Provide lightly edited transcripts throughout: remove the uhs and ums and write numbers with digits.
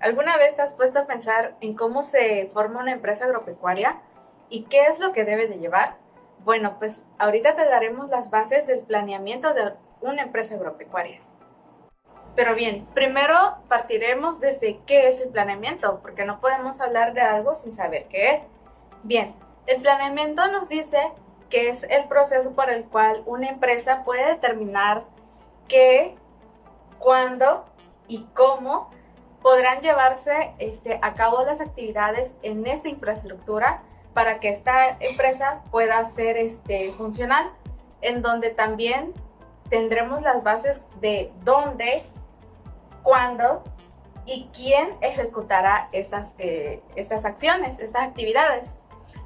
¿Alguna vez te has puesto a pensar en cómo se forma una empresa agropecuaria y qué es lo que debe de llevar? Bueno, pues ahorita te daremos las bases del planeamiento de una empresa agropecuaria. Pero bien, primero partiremos desde qué es el planeamiento, porque no podemos hablar de algo sin saber qué es. Bien, el planeamiento nos dice que es el proceso por el cual una empresa puede determinar qué, cuándo y cómo podrán llevarse a cabo las actividades en esta infraestructura para que esta empresa pueda ser funcional, en donde también tendremos las bases de dónde, cuándo y quién ejecutará estas acciones, estas actividades.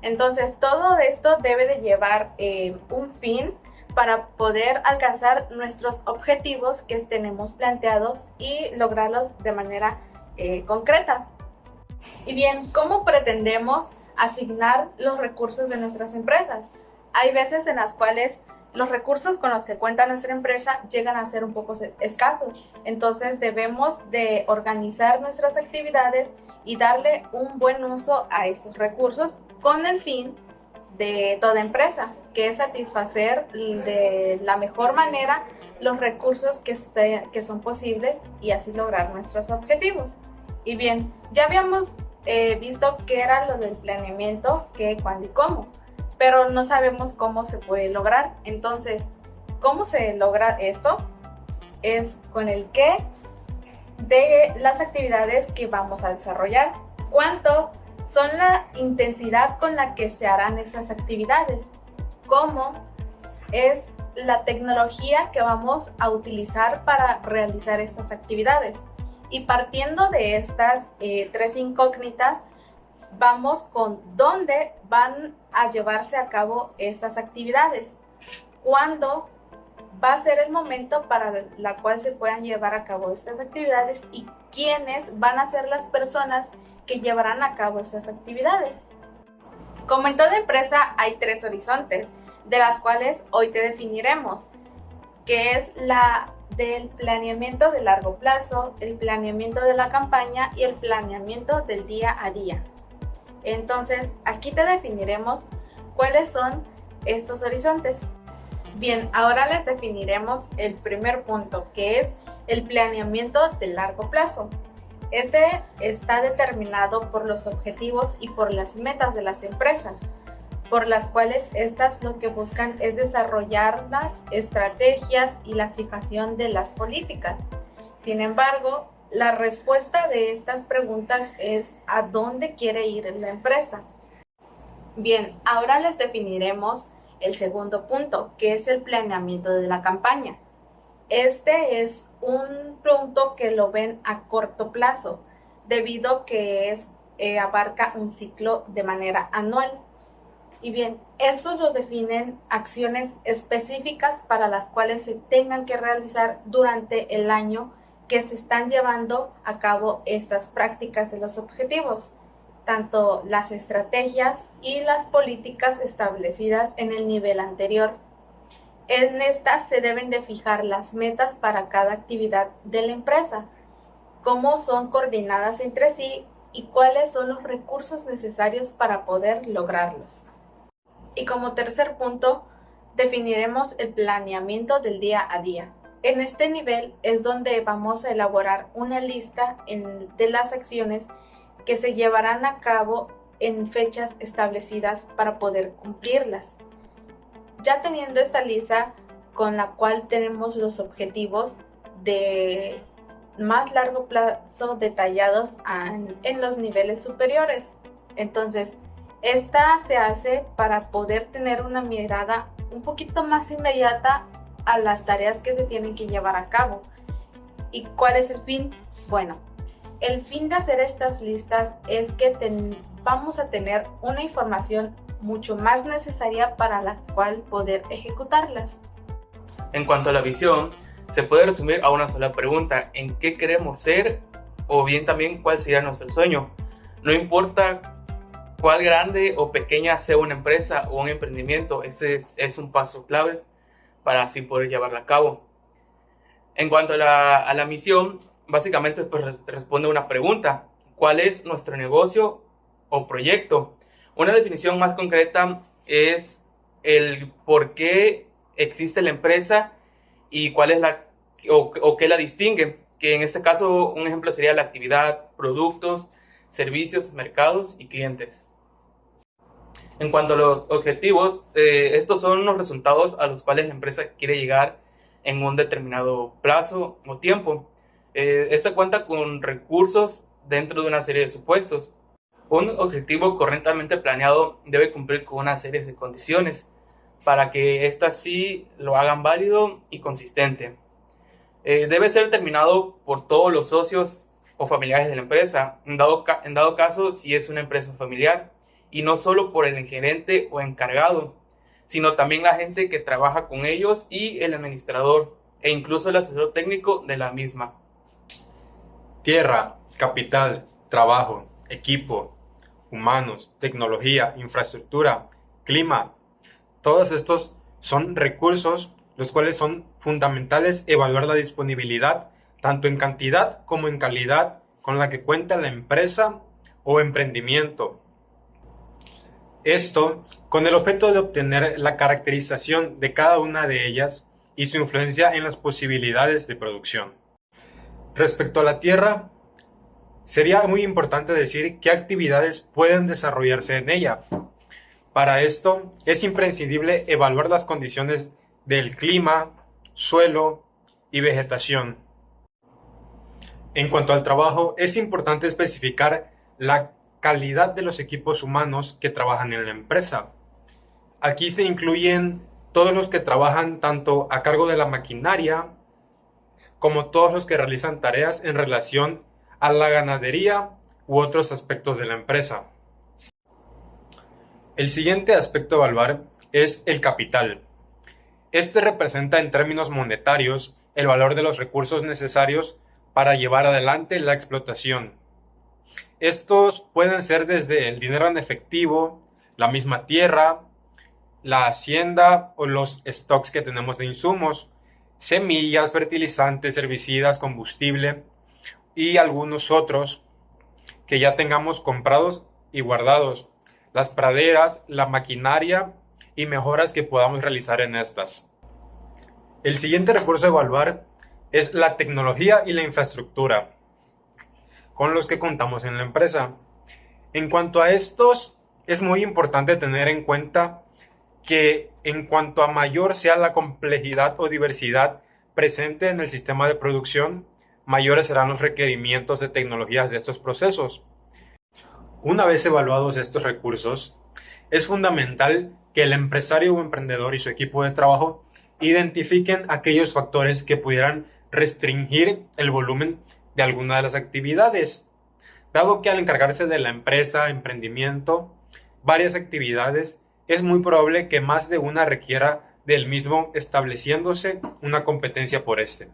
Entonces, todo esto debe de llevar un fin para poder alcanzar nuestros objetivos que tenemos planteados y lograrlos de manera concreta. Y bien, ¿cómo pretendemos asignar los recursos de nuestras empresas? Hay veces en las cuales los recursos con los que cuenta nuestra empresa llegan a ser un poco escasos. Entonces debemos de organizar nuestras actividades y darle un buen uso a estos recursos con el fin de toda empresa, que es satisfacer de la mejor manera los recursos que son posibles y así lograr nuestros objetivos. Y bien, ya habíamos visto qué era lo del planeamiento, qué, cuándo y cómo, pero no sabemos cómo se puede lograr. Entonces, ¿cómo se logra esto? Es con el qué de las actividades que vamos a desarrollar. ¿Cuánto? Son la intensidad con la que se harán esas actividades. ¿Cómo? Es la tecnología que vamos a utilizar para realizar estas actividades. Y partiendo de estas tres incógnitas, vamos con dónde van a llevarse a cabo estas actividades, cuándo va a ser el momento para la cual se puedan llevar a cabo estas actividades y quiénes van a ser las personas que llevarán a cabo estas actividades. Como en toda empresa hay tres horizontes, de las cuales hoy te definiremos, que es la del planeamiento de largo plazo, el planeamiento de la campaña y el planeamiento del día a día. Entonces, aquí te definiremos cuáles son estos horizontes. Bien, ahora les definiremos el primer punto, que es el planeamiento de largo plazo. Este está determinado por los objetivos y por las metas de las empresas, por las cuales estas lo que buscan es desarrollar las estrategias y la fijación de las políticas. Sin embargo, la respuesta de estas preguntas es ¿a dónde quiere ir la empresa? Bien, ahora les definiremos el segundo punto, que es el planeamiento de la campaña. Este es un punto que lo ven a corto plazo, debido que abarca un ciclo de manera anual. Y bien, estos los definen acciones específicas para las cuales se tengan que realizar durante el año que se están llevando a cabo estas prácticas de los objetivos, tanto las estrategias y las políticas establecidas en el nivel anterior. En estas se deben de fijar las metas para cada actividad de la empresa, cómo son coordinadas entre sí y cuáles son los recursos necesarios para poder lograrlos. Y como tercer punto, definiremos el planeamiento del día a día. En este nivel es donde vamos a elaborar una lista de las acciones que se llevarán a cabo en fechas establecidas para poder cumplirlas. Ya teniendo esta lista con la cual tenemos los objetivos de más largo plazo detallados en los niveles superiores. Entonces, esta se hace para poder tener una mirada un poquito más inmediata a las tareas que se tienen que llevar a cabo. ¿Y cuál es el fin? Bueno, el fin de hacer estas listas es que vamos a tener una información mucho más necesaria para la cual poder ejecutarlas. En cuanto a la visión, se puede resumir a una sola pregunta: ¿en qué queremos ser? O bien también, ¿cuál sería nuestro sueño? No importa cuál grande o pequeña sea una empresa o un emprendimiento, ese es un paso clave para así poder llevarla a cabo. En cuanto a la misión, básicamente pues, responde una pregunta: ¿cuál es nuestro negocio o proyecto? Una definición más concreta es el por qué existe la empresa y cuál es o qué la distingue, que en este caso un ejemplo sería la actividad, productos, servicios, mercados y clientes. En cuanto a los objetivos, estos son los resultados a los cuales la empresa quiere llegar en un determinado plazo o tiempo. Esta cuenta con recursos dentro de una serie de supuestos. Un objetivo correctamente planeado debe cumplir con una serie de condiciones para que éstas sí lo hagan válido y consistente. Debe ser determinado por todos los socios o familiares de la empresa, en dado caso si es una empresa familiar, y no solo por el gerente o encargado, sino también la gente que trabaja con ellos y el administrador, e incluso el asesor técnico de la misma. Tierra, capital, trabajo, equipo, humanos, tecnología, infraestructura, clima. Todos estos son recursos los cuales son fundamentales evaluar la disponibilidad tanto en cantidad como en calidad con la que cuenta la empresa o emprendimiento. Esto con el objeto de obtener la caracterización de cada una de ellas y su influencia en las posibilidades de producción. Respecto a la tierra, sería muy importante decir qué actividades pueden desarrollarse en ella. Para esto es imprescindible evaluar las condiciones del clima, suelo y vegetación. En cuanto al trabajo, es importante especificar la calidad de los equipos humanos que trabajan en la empresa. Aquí se incluyen todos los que trabajan tanto a cargo de la maquinaria, como todos los que realizan tareas en relación a la ganadería u otros aspectos de la empresa. El siguiente aspecto a evaluar es el capital. Este representa en términos monetarios el valor de los recursos necesarios para llevar adelante la explotación. Estos pueden ser desde el dinero en efectivo, la misma tierra, la hacienda o los stocks que tenemos de insumos, semillas, fertilizantes, herbicidas, combustible y algunos otros que ya tengamos comprados y guardados, las praderas, la maquinaria y mejoras que podamos realizar en estas. El siguiente recurso a evaluar es la tecnología y la infraestructura con los que contamos en la empresa. En cuanto a estos, es muy importante tener en cuenta que en cuanto a mayor sea la complejidad o diversidad presente en el sistema de producción, mayores serán los requerimientos de tecnologías de estos procesos. Una vez evaluados estos recursos, es fundamental que el empresario o emprendedor y su equipo de trabajo identifiquen aquellos factores que pudieran restringir el volumen de alguna de las actividades, dado que al encargarse de la empresa, emprendimiento, varias actividades, es muy probable que más de una requiera del mismo, estableciéndose una competencia por este.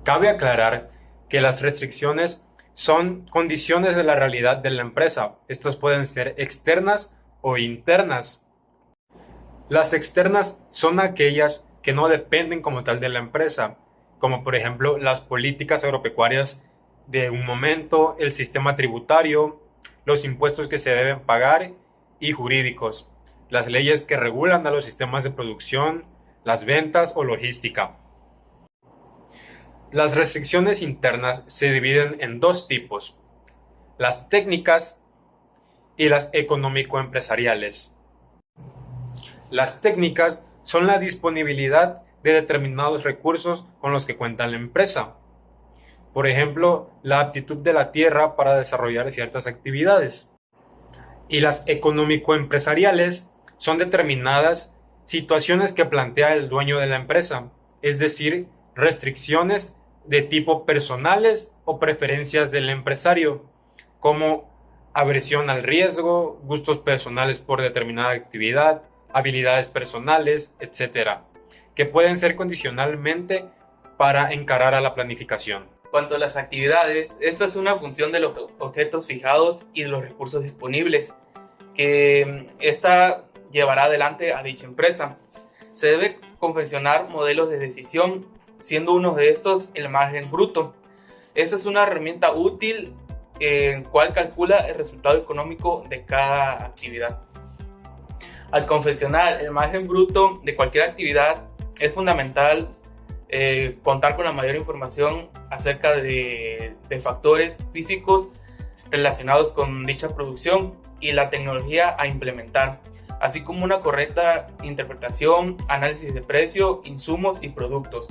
Cabe aclarar que las restricciones son condiciones de la realidad de la empresa. Estas pueden ser externas o internas. Las externas son aquellas que no dependen como tal de la empresa, como por ejemplo las políticas agropecuarias de un momento, el sistema tributario, los impuestos que se deben pagar y jurídicos, las leyes que regulan a los sistemas de producción, las ventas o logística. Las restricciones internas se dividen en dos tipos: las técnicas y las económico-empresariales. Las técnicas son la disponibilidad de determinados recursos con los que cuenta la empresa. Por ejemplo, la aptitud de la tierra para desarrollar ciertas actividades. Y las económico-empresariales son determinadas situaciones que plantea el dueño de la empresa, es decir, restricciones de tipo personales o preferencias del empresario, como aversión al riesgo, gustos personales por determinada actividad, habilidades personales, etc., que pueden ser condicionalmente para encarar a la planificación. Cuanto a las actividades, esta es una función de los objetos fijados y de los recursos disponibles que esta llevará adelante a dicha empresa. Se debe confeccionar modelos de decisión siendo uno de estos el margen bruto. Esta es una herramienta útil en cual calcula el resultado económico de cada actividad. Al confeccionar el margen bruto de cualquier actividad es fundamental contar con la mayor información acerca de factores físicos relacionados con dicha producción y la tecnología a implementar, así como una correcta interpretación, análisis de precio, insumos y productos.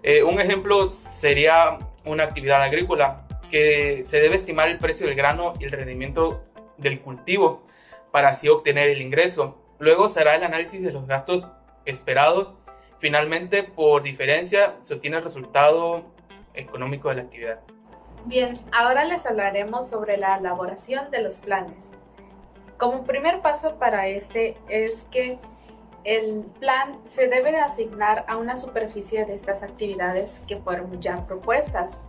Un ejemplo sería una actividad agrícola que se debe estimar el precio del grano y el rendimiento del cultivo para así obtener el ingreso. Luego se hará el análisis de los gastos esperados. Finalmente, por diferencia, se obtiene el resultado económico de la actividad. Bien, ahora les hablaremos sobre la elaboración de los planes. Como primer paso para este es que el plan se debe de asignar a una superficie de estas actividades que fueron ya propuestas.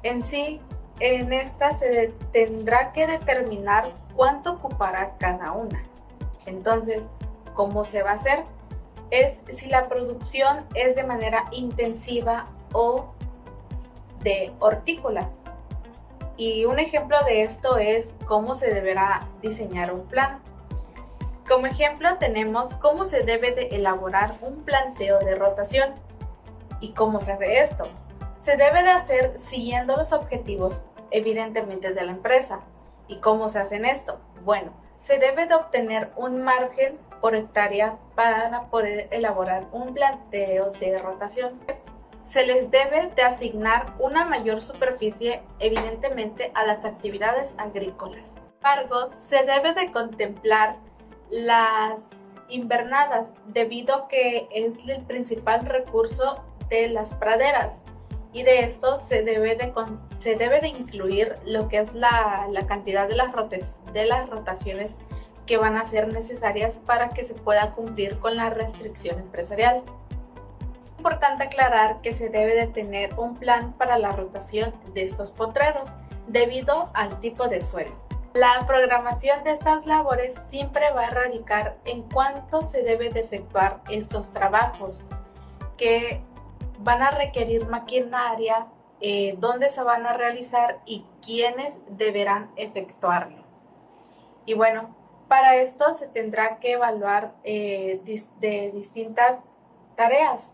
En sí, en esta se tendrá que determinar cuánto ocupará cada una. Entonces, ¿cómo se va a hacer? Es si la producción es de manera intensiva o de hortícola. Y un ejemplo de esto es cómo se deberá diseñar un plan. Como ejemplo tenemos cómo se debe de elaborar un planteo de rotación. ¿Y cómo se hace esto? Se debe de hacer siguiendo los objetivos evidentemente de la empresa. ¿Y cómo se hace esto? Bueno, se debe de obtener un margen por hectárea para poder elaborar un planteo de rotación. Se les debe de asignar una mayor superficie evidentemente a las actividades agrícolas. Sin embargo, se debe de contemplar las invernadas debido a que es el principal recurso de las praderas, y de esto se debe de incluir lo que es la cantidad de las rotaciones que van a ser necesarias para que se pueda cumplir con la restricción empresarial. Es importante aclarar que se debe de tener un plan para la rotación de estos potreros debido al tipo de suelo. La programación de estas labores siempre va a radicar en cuánto se debe de efectuar estos trabajos, que van a requerir maquinaria, dónde se van a realizar y quiénes deberán efectuarlo. Y bueno, para esto se tendrá que evaluar de distintas tareas,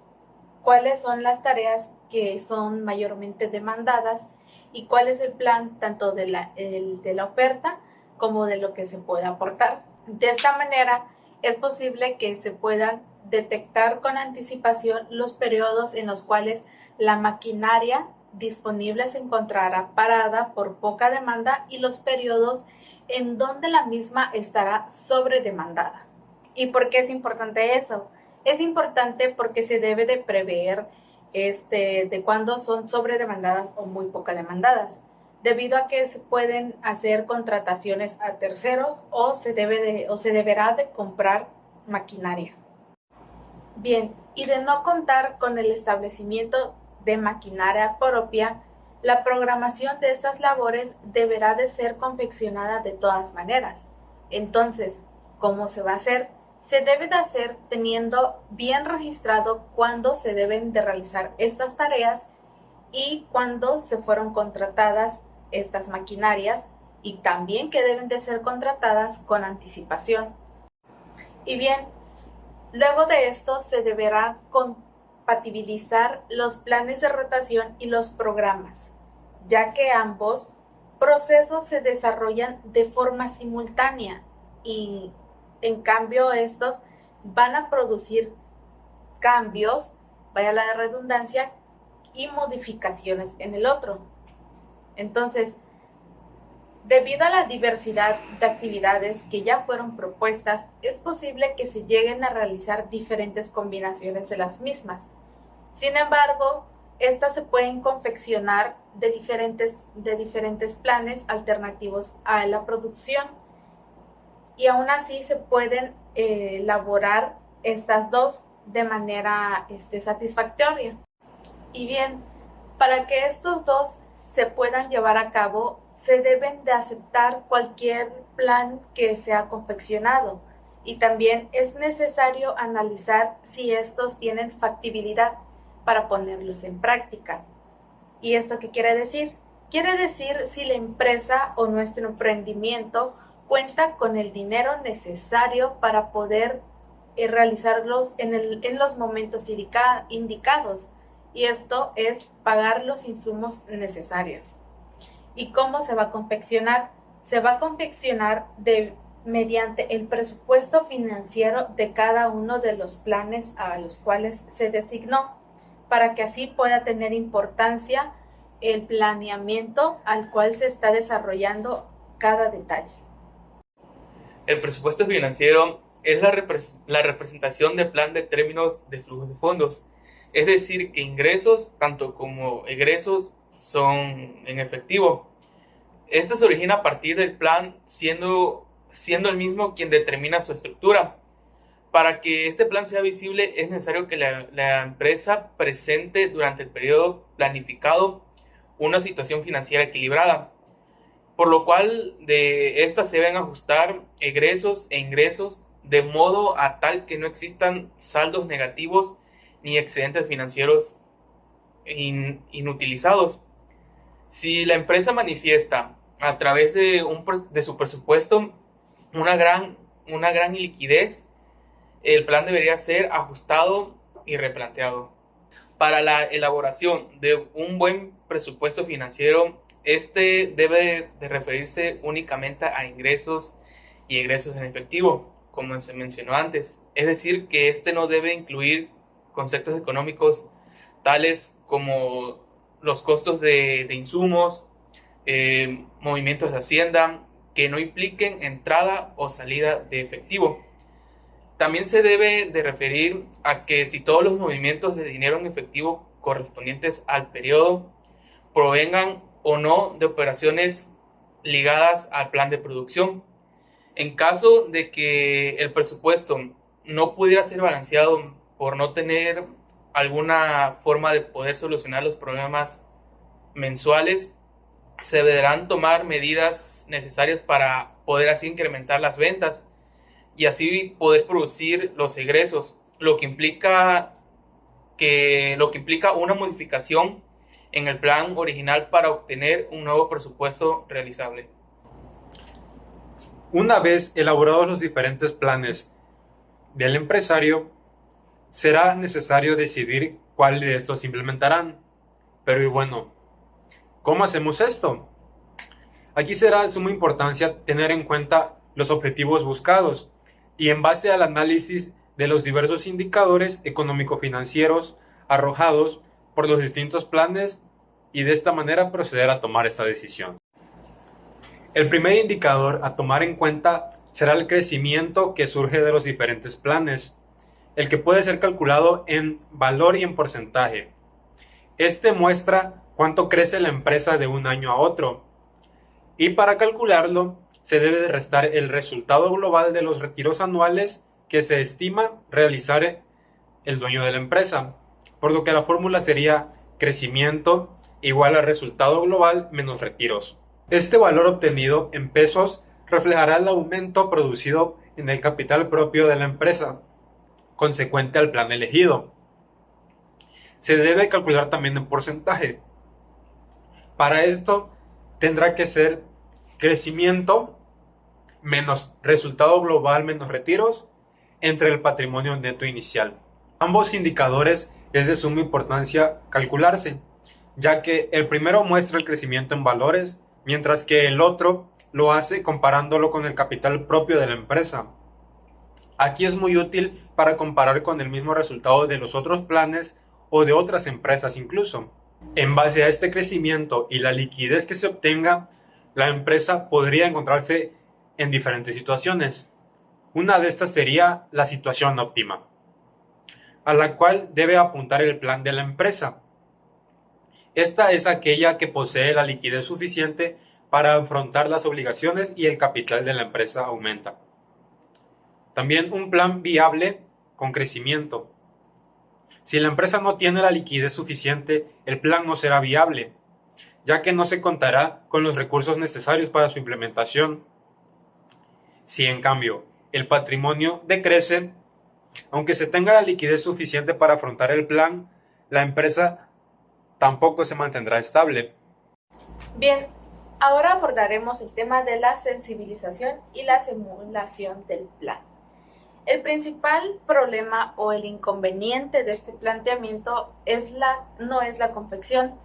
cuáles son las tareas que son mayormente demandadas y cuál es el plan tanto de la oferta como de lo que se puede aportar. De esta manera es posible que se puedan detectar con anticipación los periodos en los cuales la maquinaria disponible se encontrará parada por poca demanda y los periodos en donde la misma estará sobredemandada. ¿Y por qué es importante eso? Es importante porque se debe de prever de cuándo son sobredemandadas o muy poca demandadas, debido a que se pueden hacer contrataciones a terceros o se deberá de comprar maquinaria. Bien, y de no contar con el establecimiento de maquinaria propia, la programación de estas labores deberá de ser confeccionada de todas maneras. Entonces, ¿cómo se va a hacer? Se debe de hacer teniendo bien registrado cuándo se deben de realizar estas tareas y cuándo se fueron contratadas estas maquinarias, y también que deben de ser contratadas con anticipación. Y bien, luego de esto se deberá compatibilizar los planes de rotación y los programas, ya que ambos procesos se desarrollan de forma simultánea y en cambio estos van a producir cambios, vaya la redundancia, y modificaciones en el otro. Entonces, debido a la diversidad de actividades que ya fueron propuestas, es posible que se lleguen a realizar diferentes combinaciones de las mismas. Sin embargo, estas se pueden confeccionar de diferentes planes alternativos a la producción, y aún así se pueden elaborar estas dos de manera satisfactoria. Y bien, para que estos dos se puedan llevar a cabo, se deben de aceptar cualquier plan que sea confeccionado, y también es necesario analizar si estos tienen factibilidad, para ponerlos en práctica. ¿Y esto qué quiere decir? Quiere decir si la empresa o nuestro emprendimiento cuenta con el dinero necesario para poder realizarlos en los momentos indicados. Y esto es pagar los insumos necesarios. ¿Y cómo se va a confeccionar? Se va a confeccionar mediante el presupuesto financiero de cada uno de los planes a los cuales se designó, para que así pueda tener importancia el planeamiento al cual se está desarrollando cada detalle. El presupuesto financiero es la representación del plan de términos de flujos de fondos, es decir, que ingresos tanto como egresos son en efectivo. Este se origina a partir del plan siendo el mismo quien determina su estructura. Para que este plan sea visible es necesario que la empresa presente durante el periodo planificado una situación financiera equilibrada, por lo cual de estas se deben ajustar egresos e ingresos de modo a tal que no existan saldos negativos ni excedentes financieros inutilizados. Si la empresa manifiesta a través de su presupuesto una gran liquidez, el plan debería ser ajustado y replanteado. Para la elaboración de un buen presupuesto financiero, este debe de referirse únicamente a ingresos y egresos en efectivo, como se mencionó antes. Es decir, que este no debe incluir conceptos económicos tales como los costos de insumos, movimientos de hacienda, que no impliquen entrada o salida de efectivo. También se debe de referir a que si todos los movimientos de dinero en efectivo correspondientes al periodo provengan o no de operaciones ligadas al plan de producción. En caso de que el presupuesto no pudiera ser balanceado por no tener alguna forma de poder solucionar los problemas mensuales, se deberán tomar medidas necesarias para poder así incrementar las ventas y así poder producir los egresos, lo que implica una modificación en el plan original para obtener un nuevo presupuesto realizable. Una vez elaborados los diferentes planes del empresario, será necesario decidir cuál de estos se implementarán. Pero y bueno, ¿cómo hacemos esto? Aquí será de suma importancia tener en cuenta los objetivos buscados y en base al análisis de los diversos indicadores económico-financieros arrojados por los distintos planes y de esta manera proceder a tomar esta decisión. El primer indicador a tomar en cuenta será el crecimiento que surge de los diferentes planes, el que puede ser calculado en valor y en porcentaje. Este muestra cuánto crece la empresa de un año a otro, y para calcularlo se debe de restar el resultado global de los retiros anuales que se estima realizar el dueño de la empresa, por lo que la fórmula sería crecimiento igual al resultado global menos retiros. Este valor obtenido en pesos reflejará el aumento producido en el capital propio de la empresa, consecuente al plan elegido. Se debe calcular también en porcentaje. Para esto tendrá que ser crecimiento menos resultado global menos retiros entre el patrimonio neto inicial. Ambos indicadores es de suma importancia calcularse, ya que el primero muestra el crecimiento en valores, mientras que el otro lo hace comparándolo con el capital propio de la empresa. Aquí es muy útil para comparar con el mismo resultado de los otros planes o de otras empresas incluso. En base a este crecimiento y la liquidez que se obtenga, la empresa podría encontrarse en diferentes situaciones. Una de estas sería la situación óptima, a la cual debe apuntar el plan de la empresa. Esta es aquella que posee la liquidez suficiente para afrontar las obligaciones y el capital de la empresa aumenta. También un plan viable con crecimiento. Si la empresa no tiene la liquidez suficiente, el plan no será viable, ya que no se contará con los recursos necesarios para su implementación. Si en cambio el patrimonio decrece, aunque se tenga la liquidez suficiente para afrontar el plan, la empresa tampoco se mantendrá estable. Bien, ahora abordaremos el tema de la sensibilización y la simulación del plan. El principal problema o el inconveniente de este planteamiento no es la confección,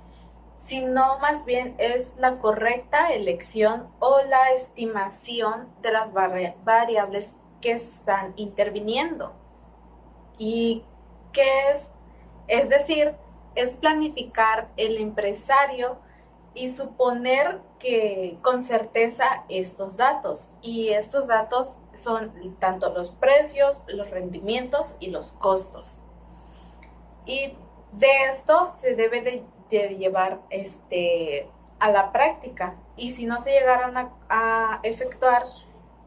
sino más bien es la correcta elección o la estimación de las variables que están interviniendo. ¿Y qué es? Es decir, es planificar el empresario y suponer que con certeza estos datos. Y estos datos son tanto los precios, los rendimientos y los costos. Y de esto se debe de llevar a la práctica. Y si no se llegaran a efectuar,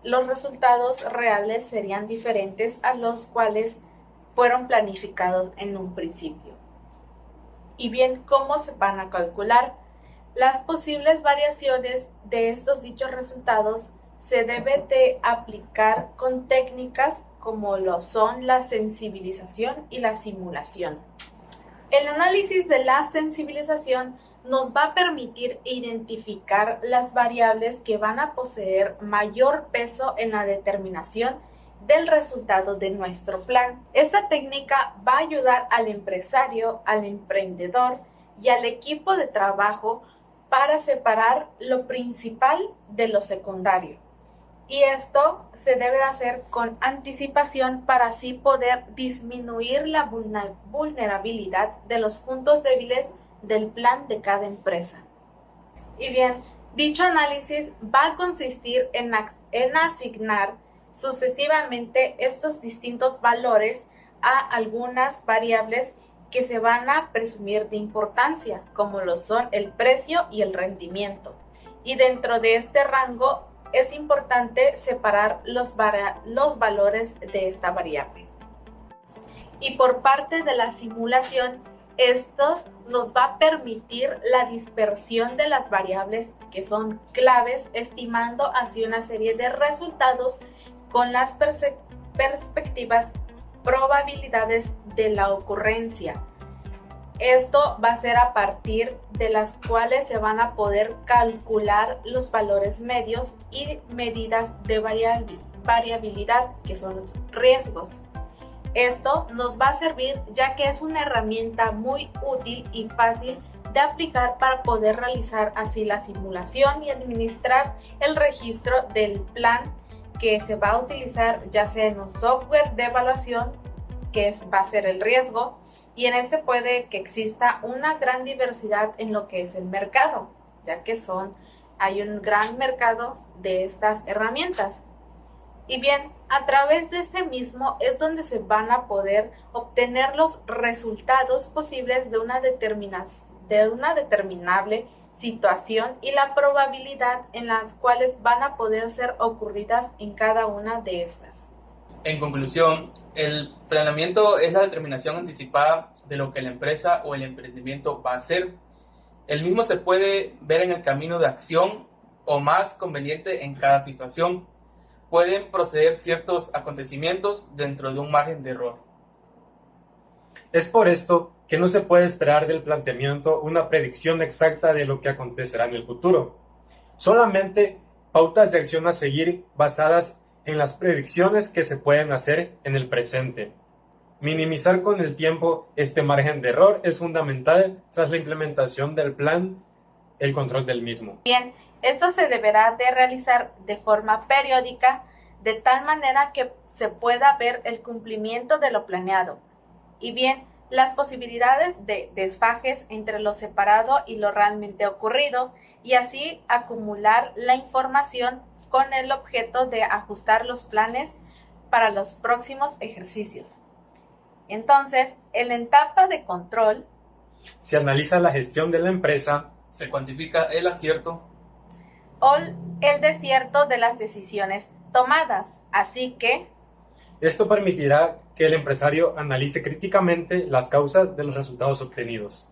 los resultados reales serían diferentes a los cuales fueron planificados en un principio. Y bien, ¿cómo se van a calcular? Las posibles variaciones de estos dichos resultados se debe de aplicar con técnicas como lo son la sensibilización y la simulación. El análisis de la sensibilización nos va a permitir identificar las variables que van a poseer mayor peso en la determinación del resultado de nuestro plan. Esta técnica va a ayudar al empresario, al emprendedor y al equipo de trabajo para separar lo principal de lo secundario. Y esto se debe hacer con anticipación para así poder disminuir la vulnerabilidad de los puntos débiles del plan de cada empresa. Y bien, dicho análisis va a consistir en asignar sucesivamente estos distintos valores a algunas variables que se van a presumir de importancia, como lo son el precio y el rendimiento. Y dentro de este rango es importante separar los valores de esta variable. Y por parte de la simulación, esto nos va a permitir la dispersión de las variables que son claves, estimando así una serie de resultados con las perspectivas, probabilidades de la ocurrencia. Esto va a ser a partir de las cuales se van a poder calcular los valores medios y medidas de variabilidad, que son los riesgos. Esto nos va a servir ya que es una herramienta muy útil y fácil de aplicar para poder realizar así la simulación y administrar el registro del plan que se va a utilizar ya sea en un software de evaluación va a ser el riesgo, y en este puede que exista una gran diversidad en lo que es el mercado, ya que hay un gran mercado de estas herramientas. Y bien, a través de este mismo es donde se van a poder obtener los resultados posibles de una determinable situación y la probabilidad en las cuales van a poder ser ocurridas en cada una de estas. En conclusión, el planeamiento es la determinación anticipada de lo que la empresa o el emprendimiento va a hacer. El mismo se puede ver en el camino de acción o más conveniente en cada situación. Pueden proceder ciertos acontecimientos dentro de un margen de error. Es por esto que no se puede esperar del planteamiento una predicción exacta de lo que acontecerá en el futuro. Solamente pautas de acción a seguir basadas en las predicciones que se pueden hacer en el presente. Minimizar con el tiempo este margen de error es fundamental tras la implementación del plan, el control del mismo. Bien, esto se deberá de realizar de forma periódica, de tal manera que se pueda ver el cumplimiento de lo planeado. Y bien, las posibilidades de desfajes entre lo separado y lo realmente ocurrido, y así acumular la información con el objeto de ajustar los planes para los próximos ejercicios. Entonces, en la etapa de control, se analiza la gestión de la empresa, se cuantifica el acierto o el desierto de las decisiones tomadas. Así que esto permitirá que el empresario analice críticamente las causas de los resultados obtenidos.